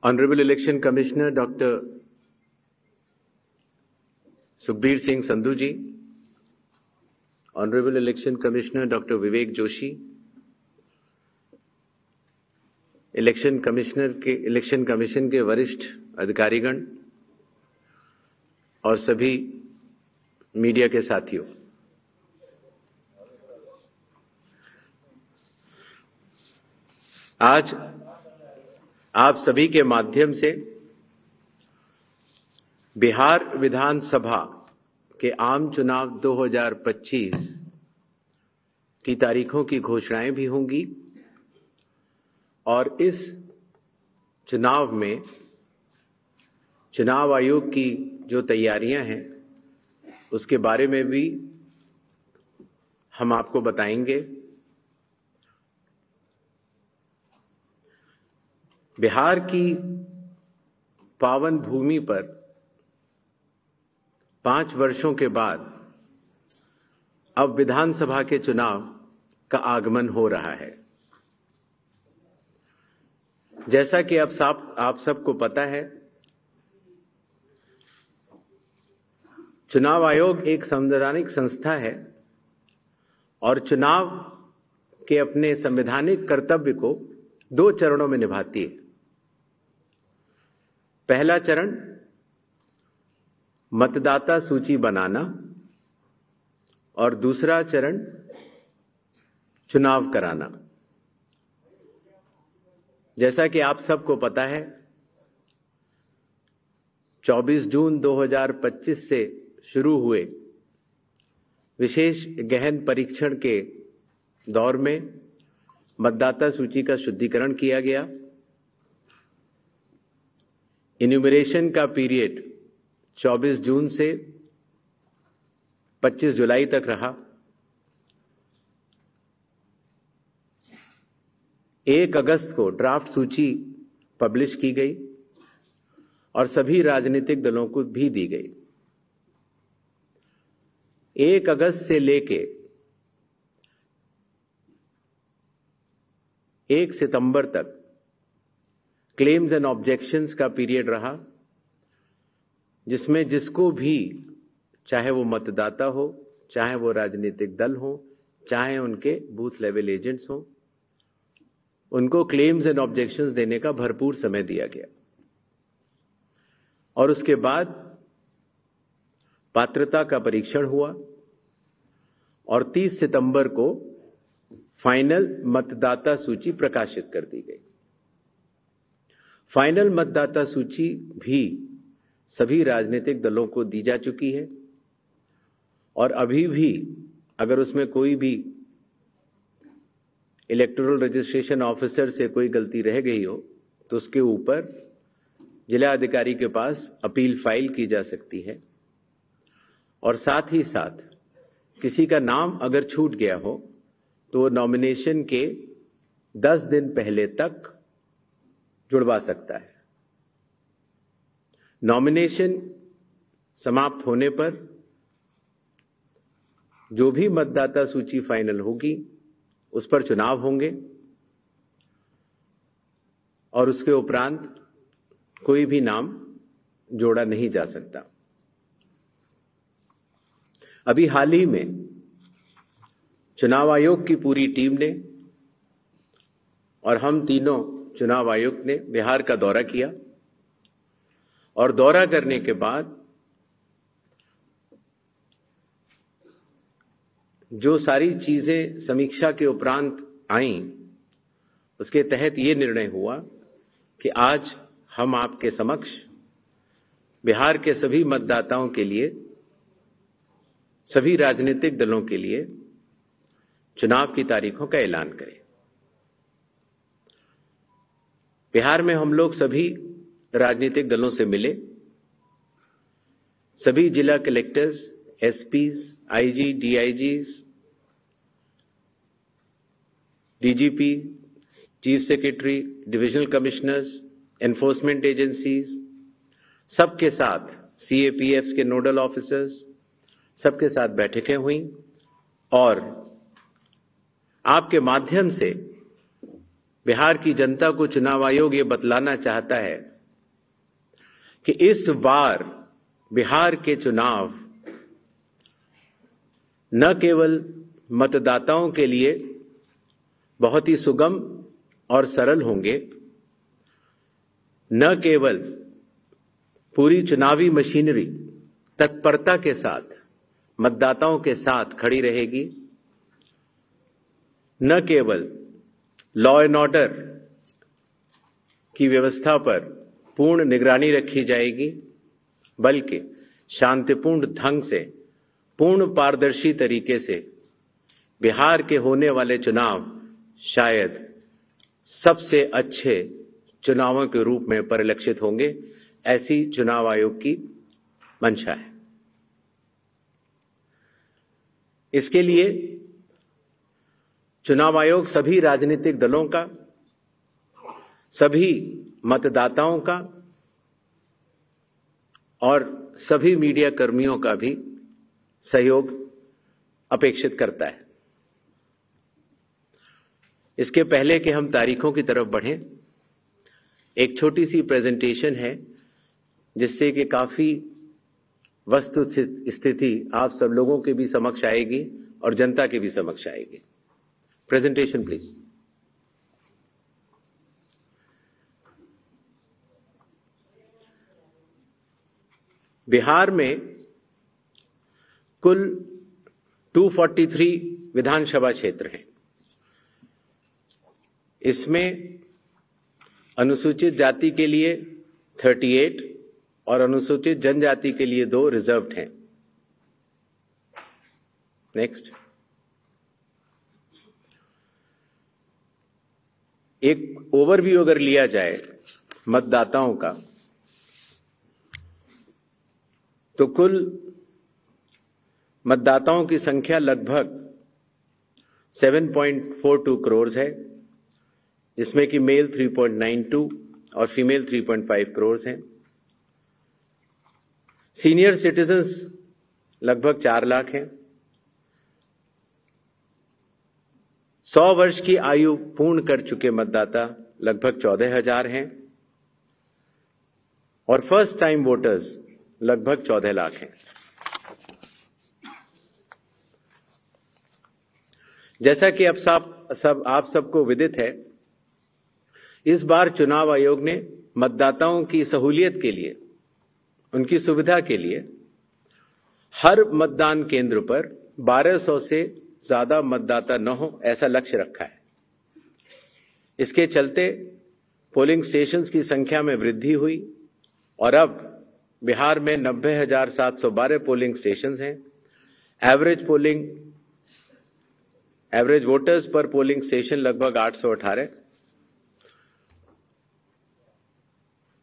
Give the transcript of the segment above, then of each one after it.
Honorable Election Commissioner Dr. Sukhbir Singh Sandhu ji, Honorable Election Commissioner Dr. Vivek Joshi, election commission के वरिष्ठ अधिकारीगण और सभी media के साथियों, आज आप सभी के माध्यम से बिहार विधानसभा के आम चुनाव 2025 की तारीखों की घोषणाएं भी होंगी और इस चुनाव में चुनाव आयोग की जो तैयारियां हैं उसके बारे में भी हम आपको बताएंगे। बिहार की पावन भूमि पर 5 वर्षों के बाद अब विधानसभा के चुनाव का आगमन हो रहा है। जैसा कि आप सबको पता है, चुनाव आयोग एक संवैधानिक संस्था है और चुनाव के अपने संवैधानिक कर्तव्य को 2 चरणों में निभाती है। पहला चरण मतदाता सूची बनाना और दूसरा चरण चुनाव कराना। जैसा कि आप सबको पता है, 24 जून 2025 से शुरू हुए विशेष गहन परीक्षण के दौर में मतदाता सूची का शुद्धिकरण किया गया। इन्यूमरेशन का पीरियड 24 जून से 25 जुलाई तक रहा। 1 अगस्त को ड्राफ्ट सूची पब्लिश की गई और सभी राजनीतिक दलों को भी दी गई। 1 अगस्त से लेके 1 सितंबर तक क्लेम्स एंड ऑब्जेक्शंस का पीरियड रहा, जिसमें जिसको भी, चाहे वो मतदाता हो, चाहे वो राजनीतिक दल हो, चाहे उनके बूथ लेवल एजेंट्स हो, उनको क्लेम्स एंड ऑब्जेक्शंस देने का भरपूर समय दिया गया। और उसके बाद पात्रता का परीक्षण हुआ और 30 सितंबर को फाइनल मतदाता सूची प्रकाशित कर दी गई। फाइनल मतदाता सूची भी सभी राजनीतिक दलों को दी जा चुकी है और अभी भी अगर उसमें कोई भी इलेक्टोरल रजिस्ट्रेशन ऑफिसर से कोई गलती रह गई हो तो उसके ऊपर जिला अधिकारी के पास अपील फाइल की जा सकती है। और साथ ही साथ किसी का नाम अगर छूट गया हो तो वो नॉमिनेशन के 10 दिन पहले तक जुड़वा सकता है। नॉमिनेशन समाप्त होने पर जो भी मतदाता सूची फाइनल होगी उस पर चुनाव होंगे और उसके उपरांत कोई भी नाम जोड़ा नहीं जा सकता। अभी हाल ही में चुनाव आयोग की पूरी टीम ने और हम तीनों चुनाव आयुक्त ने बिहार का दौरा किया और दौरा करने के बाद जो सारी चीजें समीक्षा के उपरांत आईं, उसके तहत ये निर्णय हुआ कि आज हम आपके समक्ष बिहार के सभी मतदाताओं के लिए, सभी राजनीतिक दलों के लिए चुनाव की तारीखों का ऐलान करें। बिहार में हम लोग सभी राजनीतिक दलों से मिले। सभी जिला collectors, SPs, IG, DIGs, DGP, chief secretary, divisional commissioners, enforcement agencies, सबके साथ सीएपीएफ के नोडल ऑफिसर्स, सबके साथ बैठकें हुई और आपके माध्यम से बिहार की जनता को चुनाव आयोग ये बतलाना चाहता है कि इस बार बिहार के चुनाव न केवल मतदाताओं के लिए बहुत ही सुगम और सरल होंगे, न केवल पूरी चुनावी मशीनरी तत्परता के साथ मतदाताओं के साथ खड़ी रहेगी, न केवल लॉ एंड ऑर्डर की व्यवस्था पर पूर्ण निगरानी रखी जाएगी, बल्कि शांतिपूर्ण ढंग से, पूर्ण पारदर्शी तरीके से बिहार के होने वाले चुनाव शायद सबसे अच्छे चुनावों के रूप में परिलक्षित होंगे, ऐसी चुनाव आयोग की मंशा है। इसके लिए चुनाव आयोग सभी राजनीतिक दलों का, सभी मतदाताओं का और सभी मीडिया कर्मियों का भी सहयोग अपेक्षित करता है। इसके पहले कि हम तारीखों की तरफ बढ़ें, एक छोटी सी प्रेजेंटेशन है जिससे कि काफी वस्तु स्थिति आप सब लोगों के भी समक्ष आएगी और जनता के भी समक्ष आएगी। Presentation please. बिहार में कुल 243 विधानसभा क्षेत्र हैं। इसमें अनुसूचित जाति के लिए 38 और अनुसूचित जनजाति के लिए 2 रिजर्व्ड हैं। नेक्स्ट। एक ओवरव्यू अगर लिया जाए मतदाताओं का, तो कुल मतदाताओं की संख्या लगभग 7.42 करोड़ है, जिसमें कि मेल 3.92 और फीमेल 3.5 करोड़ हैं। सीनियर सिटीजन्स लगभग 4 लाख हैं। 100 वर्ष की आयु पूर्ण कर चुके मतदाता लगभग 14,000 हैं और फर्स्ट टाइम वोटर्स लगभग 14 लाख हैं। जैसा कि आप सबको विदित है, इस बार चुनाव आयोग ने मतदाताओं की सहूलियत के लिए, उनकी सुविधा के लिए हर मतदान केंद्र पर 1200 से ज्यादा मतदाता न हो, ऐसा लक्ष्य रखा है। इसके चलते पोलिंग स्टेशंस की संख्या में वृद्धि हुई और अब बिहार में 90,712 पोलिंग स्टेशंस हैं। एवरेज वोटर्स पर पोलिंग स्टेशन लगभग 818।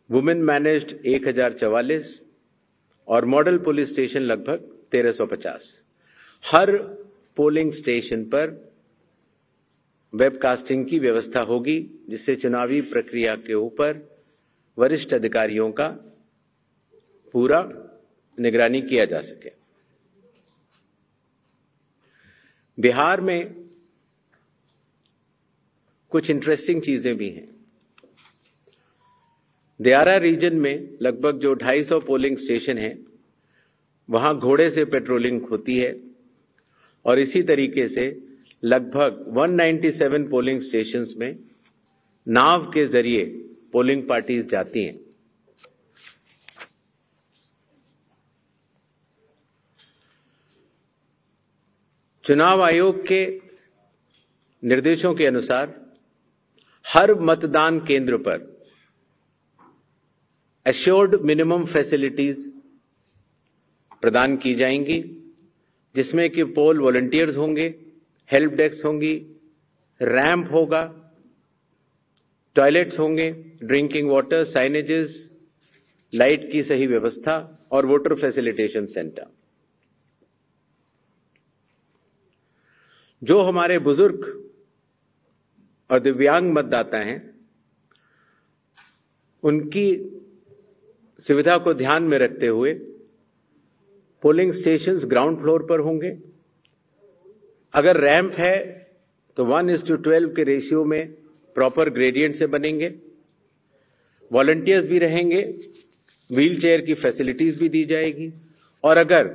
वुमेन मैनेज्ड 1044 और मॉडल पुलिस स्टेशन लगभग 1350। हर पोलिंग स्टेशन पर वेबकास्टिंग की व्यवस्था होगी, जिससे चुनावी प्रक्रिया के ऊपर वरिष्ठ अधिकारियों का पूरा निगरानी किया जा सके। बिहार में कुछ इंटरेस्टिंग चीजें भी हैं। दियारा रीजन में लगभग जो 250 पोलिंग स्टेशन हैं, वहां घोड़े से पेट्रोलिंग होती है और इसी तरीके से लगभग 197 पोलिंग स्टेशंस में नाव के जरिए पोलिंग पार्टीज जाती हैं। चुनाव आयोग के निर्देशों के अनुसार हर मतदान केंद्र पर एश्योर्ड मिनिमम फैसिलिटीज प्रदान की जाएंगी, जिसमें कि पोल वॉलंटियर्स होंगे, हेल्प डेस्क होंगी, रैंप होगा, टॉयलेट्स होंगे, ड्रिंकिंग वाटर, साइनेजेस, लाइट की सही व्यवस्था और वोटर फैसिलिटेशन सेंटर। जो हमारे बुजुर्ग और दिव्यांग मतदाता हैं, उनकी सुविधा को ध्यान में रखते हुए पोलिंग स्टेशंस ग्राउंड फ्लोर पर होंगे। अगर रैंप है तो 1:12 के रेशियो में प्रॉपर ग्रेडियंट से बनेंगे, वॉलंटियर्स भी रहेंगे, व्हील चेयर की फैसिलिटीज भी दी जाएगी, और अगर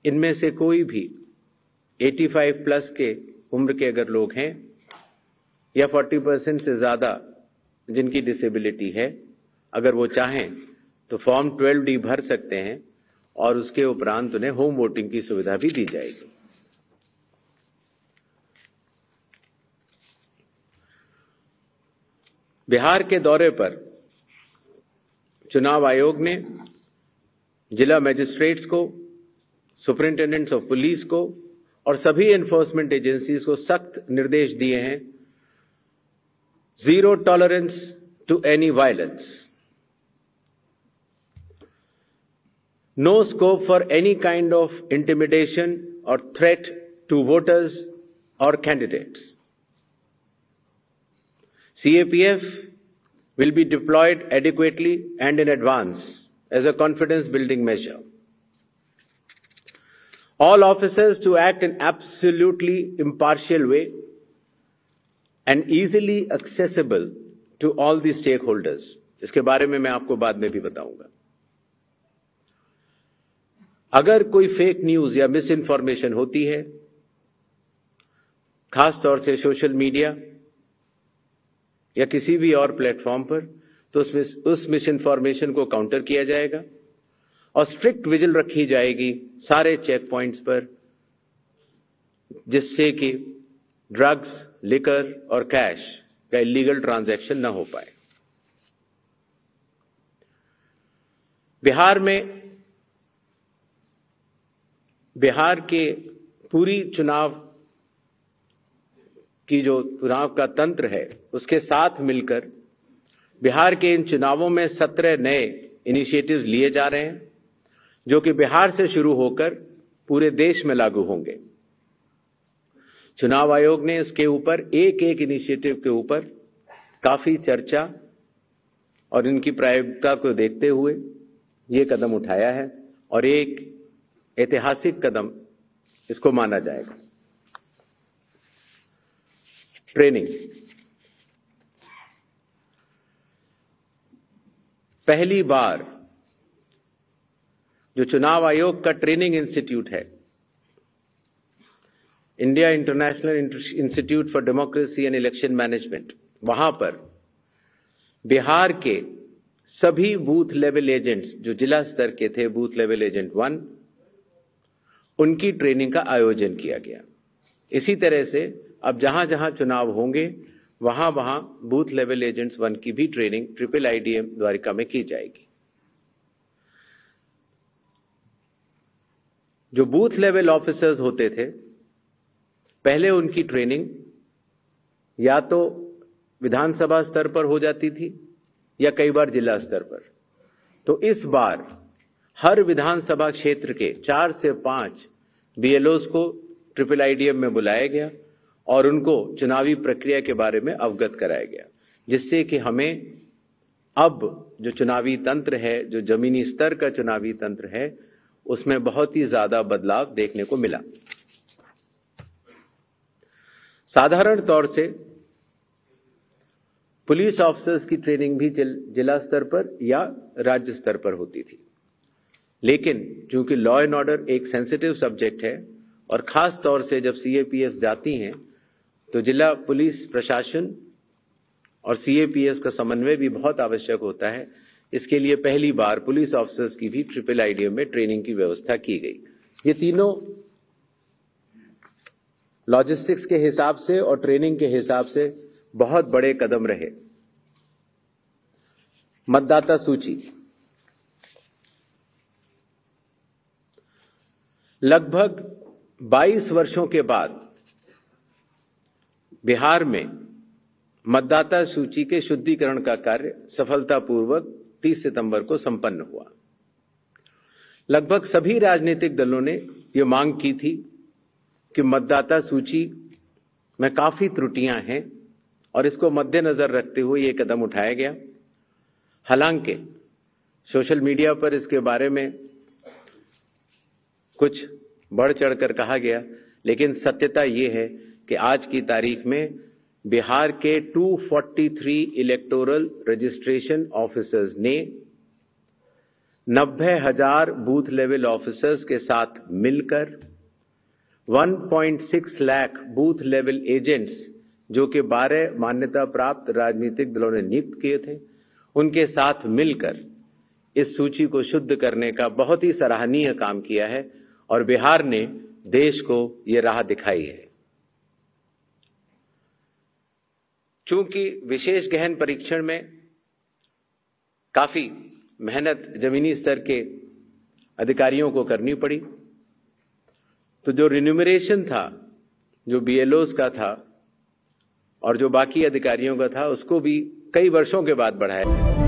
इनमें से कोई भी 85 प्लस के उम्र के अगर लोग हैं या 40% से ज्यादा जिनकी डिसेबिलिटी है, अगर वो चाहें तो फॉर्म 12D भर सकते हैं और उसके उपरांत उन्हें होम वोटिंग की सुविधा भी दी जाएगी। बिहार के दौरे पर चुनाव आयोग ने जिला मजिस्ट्रेट्स को, सुपरिंटेंडेंट्स ऑफ पुलिस को और सभी एनफोर्समेंट एजेंसीज को सख्त निर्देश दिए हैं, zero tolerance to any violence, no scope for any kind of intimidation or threat to voters or candidates. CAPF will be deployed adequately and in advance as a confidence building measure. All officers to act in absolutely impartial way and easily accessible to all the stakeholders. इसके बारे में मैं आपको बाद में भी बताऊंगा। अगर कोई फेक न्यूज या मिस इन्फॉर्मेशन होती है, खास तौर से सोशल मीडिया या किसी भी और प्लेटफॉर्म पर, तो उस मिस इन्फॉर्मेशन को काउंटर किया जाएगा और स्ट्रिक्ट विजिल रखी जाएगी सारे चेक पॉइंट्स पर, जिससे कि ड्रग्स, लिकर और कैश का इलीगल ट्रांजैक्शन न हो पाए। बिहार के पूरी चुनाव का तंत्र है, उसके साथ मिलकर बिहार के इन चुनावों में 17 नए इनिशिएटिव्स लिए जा रहे हैं, जो कि बिहार से शुरू होकर पूरे देश में लागू होंगे। चुनाव आयोग ने इसके ऊपर एक एक इनिशिएटिव के ऊपर काफी चर्चा और इनकी प्रायोगिकता को देखते हुए ये कदम उठाया है और एक ऐतिहासिक कदम इसको माना जाएगा। ट्रेनिंग, पहली बार जो चुनाव आयोग का ट्रेनिंग इंस्टीट्यूट है, India international institute for democracy and election management, वहां पर बिहार के सभी बूथ लेवल एजेंट्स जो जिला स्तर के थे, बूथ लेवल एजेंट 1, उनकी ट्रेनिंग का आयोजन किया गया। इसी तरह से अब जहां जहां चुनाव होंगे वहां वहां बूथ लेवल एजेंट्स 1 की भी ट्रेनिंग IIIDM द्वारिका में की जाएगी। जो बूथ लेवल ऑफिसर्स होते थे, पहले उनकी ट्रेनिंग या तो विधानसभा स्तर पर हो जाती थी या कई बार जिला स्तर पर। तो इस बार हर विधानसभा क्षेत्र के 4 से 5 BLOs को IIIDM में बुलाया गया और उनको चुनावी प्रक्रिया के बारे में अवगत कराया गया, जिससे कि हमें अब जो चुनावी तंत्र है, जो जमीनी स्तर का चुनावी तंत्र है, उसमें बहुत ही ज्यादा बदलाव देखने को मिला। साधारण तौर से पुलिस ऑफिसर्स की ट्रेनिंग भी जिला स्तर पर या राज्य स्तर पर होती थी, लेकिन चूंकि लॉ एंड ऑर्डर एक सेंसिटिव सब्जेक्ट है और खास तौर से जब CAPF जाती हैं तो जिला पुलिस प्रशासन और CAPF का समन्वय भी बहुत आवश्यक होता है। इसके लिए पहली बार पुलिस ऑफिसर्स की भी IIIDM में ट्रेनिंग की व्यवस्था की गई। ये तीनों लॉजिस्टिक्स के हिसाब से और ट्रेनिंग के हिसाब से बहुत बड़े कदम रहे। मतदाता सूची, लगभग 22 वर्षों के बाद बिहार में मतदाता सूची के शुद्धिकरण का कार्य सफलतापूर्वक 30 सितंबर को संपन्न हुआ। लगभग सभी राजनीतिक दलों ने यह मांग की थी कि मतदाता सूची में काफी त्रुटियां हैं और इसको मद्देनजर रखते हुए यह कदम उठाया गया। हालांकि सोशल मीडिया पर इसके बारे में कुछ बढ़ चढ़कर कहा गया, लेकिन सत्यता यह है कि आज की तारीख में बिहार के 243 इलेक्टोरल रजिस्ट्रेशन ऑफिसर्स ने 90,000 बूथ लेवल ऑफिसर्स के साथ मिलकर 1.6 लाख बूथ लेवल एजेंट्स, जो कि 12 मान्यता प्राप्त राजनीतिक दलों ने नियुक्त किए थे, उनके साथ मिलकर इस सूची को शुद्ध करने का बहुत ही सराहनीय काम किया है और बिहार ने देश को ये राह दिखाई है। चूंकि विशेष गहन परीक्षण में काफी मेहनत जमीनी स्तर के अधिकारियों को करनी पड़ी, तो जो रिन्यूमरेशन था, जो बीएलओज का था और जो बाकी अधिकारियों का था, उसको भी कई वर्षों के बाद बढ़ाया।